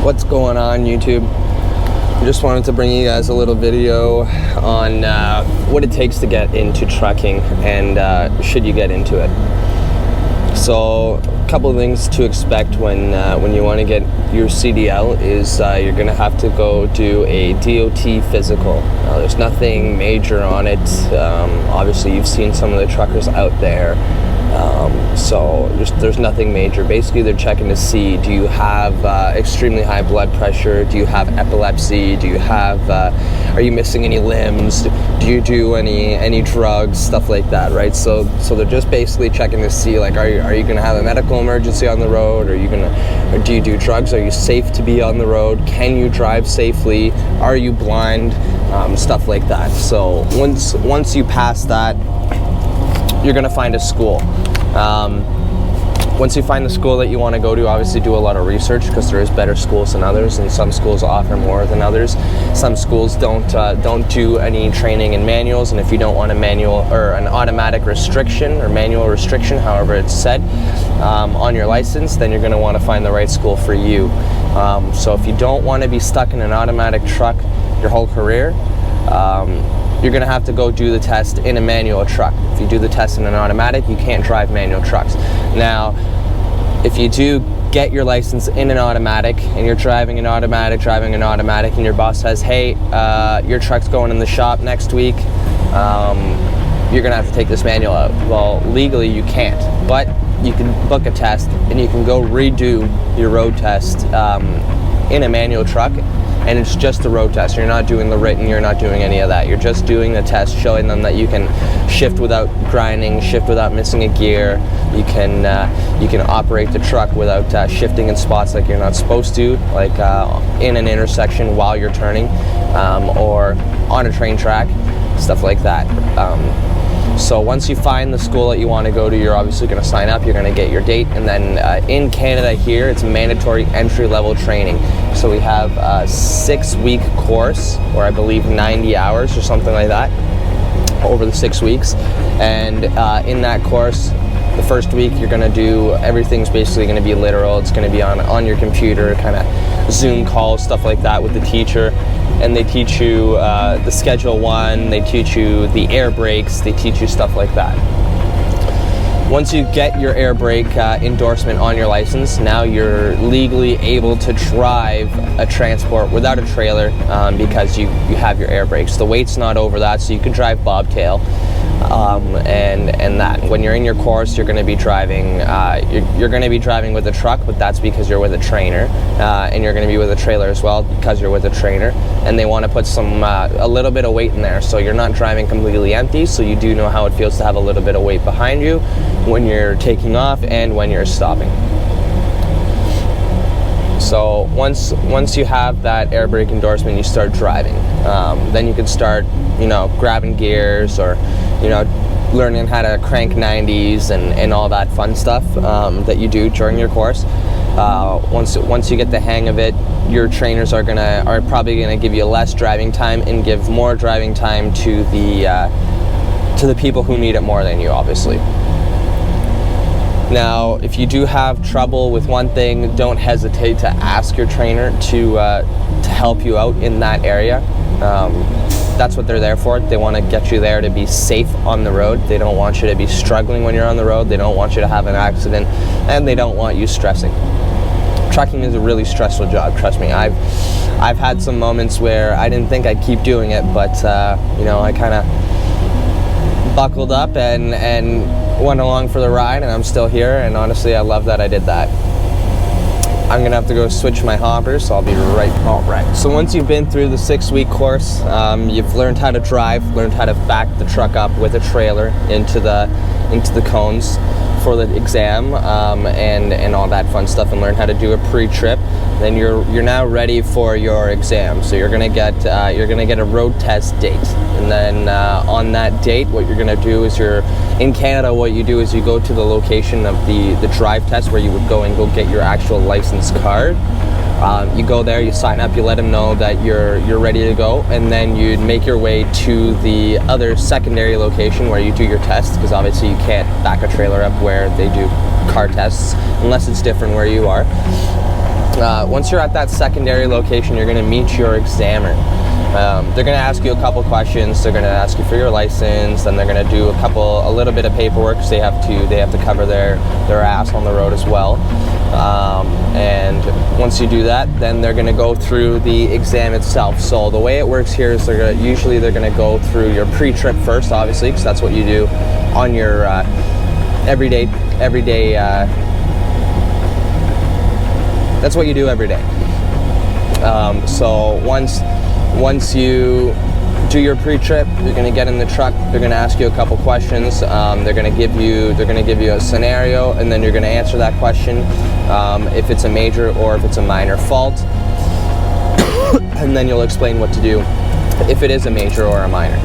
What's going on, YouTube? I just wanted to bring you guys a little video on what it takes to get into trucking and should you get into it. So a couple of things to expect when you want to get your CDL is you're going to have to go do a DOT physical. There's nothing major on it. Obviously you've seen some of the truckers out there. So there's nothing major. Basically they're checking to see, do you have extremely high blood pressure? Do you have epilepsy? Do you have are you missing any limbs? Do you do any drugs, stuff like that, right? So they're just basically checking to see, like, are you going to have a medical emergency on the road? Or do you do drugs? Are you safe to be on the road? Can you drive safely? Are you blind? Stuff like that. So once you pass that, you're going to find a school. Once you find the school that you want to go to, obviously do a lot of research, because there is better schools than others, and some schools offer more than others. Some schools don't do any training in manuals, and if you don't want a manual or an automatic restriction or manual restriction, however it's said, on your license, then you're going to want to find the right school for you. So if you don't want to be stuck in an automatic truck your whole career, you're going to have to go do the test in a manual truck. If you do the test in an automatic, you can't drive manual trucks. Now, if you do get your license in an automatic and you're driving an automatic, and your boss says, hey, your truck's going in the shop next week, you're going to have to take this manual out. Well, legally you can't, but you can book a test and you can go redo your road test in a manual truck. And it's just the road test. You're not doing the written, you're not doing any of that. You're just doing the test, showing them that you can shift without grinding, shift without missing a gear. You can operate the truck without shifting in spots like you're not supposed to, like in an intersection while you're turning, or on a train track, stuff like that. So once you find the school that you want to go to, you're obviously going to sign up, you're going to get your date, and then in Canada here, it's mandatory entry-level training. So we have a 6-week course, or I believe 90 hours or something like that, over the 6 weeks. And in that course, the first week you're going to do, everything's basically going to be literal. It's going to be on your computer, kind of Zoom calls, stuff like that with the teacher. And they teach you the Schedule 1, they teach you the air brakes, they teach you stuff like that. Once you get your air brake endorsement on your license, now you're legally able to drive a transport without a trailer, because you have your air brakes. The weight's not over that, so you can drive bobtail. And that when you're in your course, you're going to be driving you're going to be driving with a truck, but that's because you're with a trainer, and you're going to be with a trailer as well because you're with a trainer, and they want to put some a little bit of weight in there, so you're not driving completely empty, so you do know how it feels to have a little bit of weight behind you when you're taking off and when you're stopping. So once you have that air brake endorsement, you start driving. Then you can start, grabbing gears, or, learning how to crank 90s and all that fun stuff that you do during your course. Once you get the hang of it, your trainers are probably gonna give you less driving time and give more driving time to the people who need it more than you, obviously. Now, if you do have trouble with one thing, don't hesitate to ask your trainer to help you out in that area. That's what they're there for. They want to get you there to be safe on the road. They don't want you to be struggling when you're on the road. They don't want you to have an accident, and they don't want you stressing. Trucking is a really stressful job, trust me. I've had some moments where I didn't think I'd keep doing it, but I kind of buckled up and went along for the ride, and I'm still here, and honestly I love that I did that. I'm gonna have to go switch my hoppers, so I'll be right. All right. So once you've been through the 6-week course, you've learned how to drive, learned how to back the truck up with a trailer into the cones for the exam, and all that fun stuff, and learn how to do a pre-trip. Then you're now ready for your exam. So you're gonna get a road test date, and then on that date, what you're gonna do is in Canada, what you do is you go to the location of the drive test where you would go get your actual license card. You go there, you sign up, you let them know that you're ready to go, and then you'd make your way to the other secondary location where you do your test, because obviously you can't back a trailer up where they do car tests unless it's different where you are. Once you're at that secondary location, you're going to meet your examiner. They're going to ask you a couple questions. They're going to ask you for your license, then they're going to do a little bit of paperwork, because they have to cover their ass on the road as well. And once you do that, then they're going to go through the exam itself. So the way it works here is usually they're going to go through your pre-trip first, obviously, because that's what you do on your everyday. That's what you do every day. So once you do your pre-trip, you're going to get in the truck. They're going to ask you a couple questions. They're going to give you a scenario, and then you're going to answer that question, if it's a major or if it's a minor fault, and then you'll explain what to do if it is a major or a minor.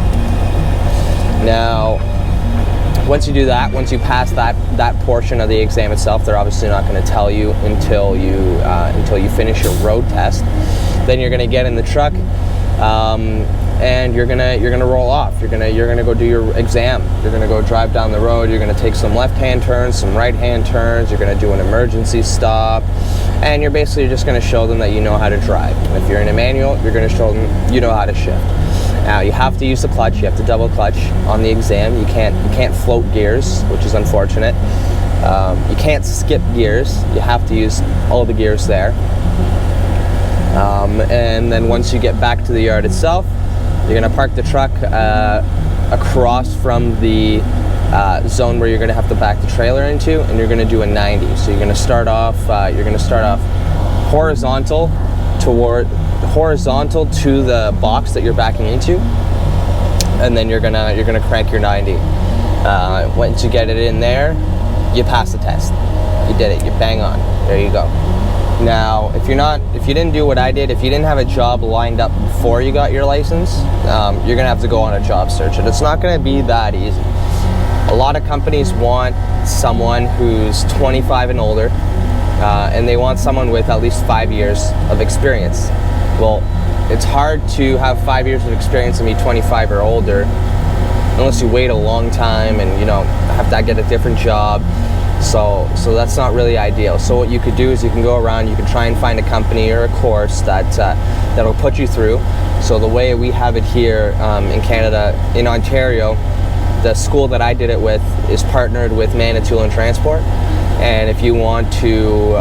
Now, once you do that, once you pass that portion of the exam itself, they're obviously not going to tell you until you finish your road test. Then you're going to get in the truck, and you're gonna roll off. You're gonna go do your exam. You're gonna go drive down the road. You're gonna take some left-hand turns, some right-hand turns. You're gonna do an emergency stop, and you're basically just gonna show them that you know how to drive. And if you're in a manual, you're gonna show them you know how to shift. Now, you have to use the clutch. You have to double clutch on the exam. You can't float gears, which is unfortunate. You can't skip gears. You have to use all the gears there. And then once you get back to the yard itself, you're going to park the truck across from the zone where you're going to have to back the trailer into, and you're going to do a 90. So you're going to start off horizontal to the box that you're backing into, and then you're gonna crank your 90. Once you get it in there, you pass the test. You did it. You bang on. There you go. Now, if you didn't do what I did, if you didn't have a job lined up before you got your license, you're gonna have to go on a job search, and it's not gonna be that easy. A lot of companies want someone who's 25 and older, and they want someone with at least 5 years of experience. Well, it's hard to have 5 years of experience and be 25 or older unless you wait a long time and have to get a different job. So that's not really ideal. So what you could do is you can go around, you can try and find a company or a course that'll put you through. So the way we have it here in Canada, in Ontario, the school that I did it with is partnered with Manitoulin Transport. And if you want to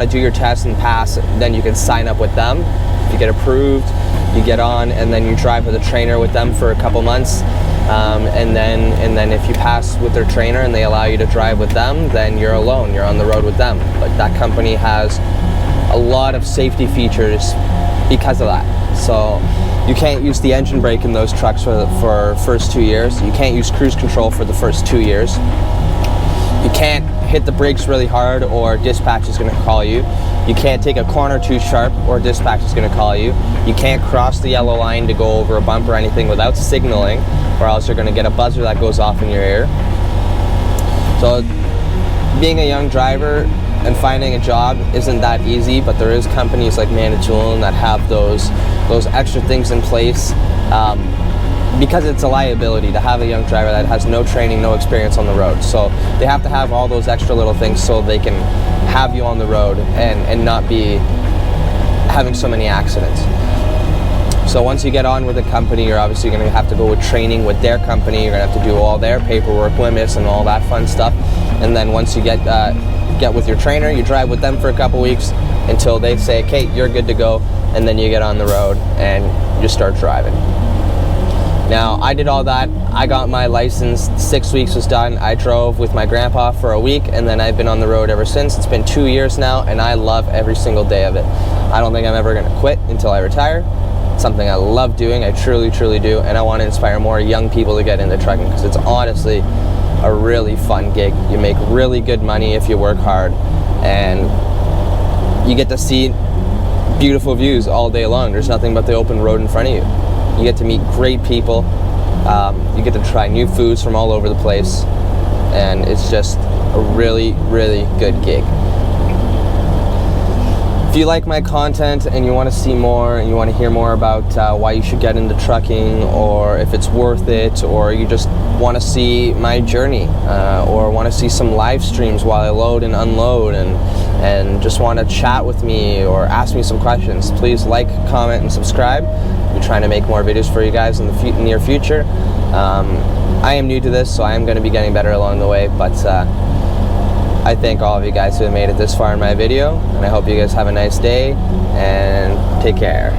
do your test and pass, then you can sign up with them. If you get approved, you get on, and then you drive with a trainer with them for a couple months. And then if you pass with their trainer and they allow you to drive with them, then you're alone. You're on the road with them. But that company has a lot of safety features because of that. So you can't use the engine brake in those trucks for first 2 years. You can't use cruise control for the first 2 years. You can't hit the brakes really hard or dispatch is going to call you. You can't take a corner too sharp or dispatch is going to call you. You can't cross the yellow line to go over a bump or anything without signaling, or else you're going to get a buzzer that goes off in your ear. So being a young driver and finding a job isn't that easy, but there is companies like Manitoulin that have those extra things in place, because it's a liability to have a young driver that has no training, no experience on the road. So they have to have all those extra little things so they can have you on the road and not be having so many accidents. So once you get on with a company, you're obviously going to have to go with training with their company. You're going to have to do all their paperwork, limits, and all that fun stuff. And then once you get with your trainer, you drive with them for a couple weeks until they say, okay, you're good to go. And then you get on the road and you start driving. Now, I did all that. I got my license. 6 weeks was done. I drove with my grandpa for a week, and then I've been on the road ever since. It's been 2 years now, and I love every single day of it. I don't think I'm ever going to quit until I retire. It's something I love doing. I truly, truly do, and I want to inspire more young people to get into trucking because it's honestly a really fun gig. You make really good money if you work hard, and you get to see beautiful views all day long. There's nothing but the open road in front of you. You get to meet great people. You get to try new foods from all over the place, and it's just a really, really good gig. If you like my content and you want to see more and you want to hear more about why you should get into trucking, or if it's worth it, or you just want to see my journey, or want to see some live streams while I load and unload, and just want to chat with me or ask me some questions, please like, comment, and subscribe. We're trying to make more videos for you guys in the near future. I am new to this, so I am going to be getting better along the way, but I thank all of you guys who have made it this far in my video, and I hope you guys have a nice day, and take care.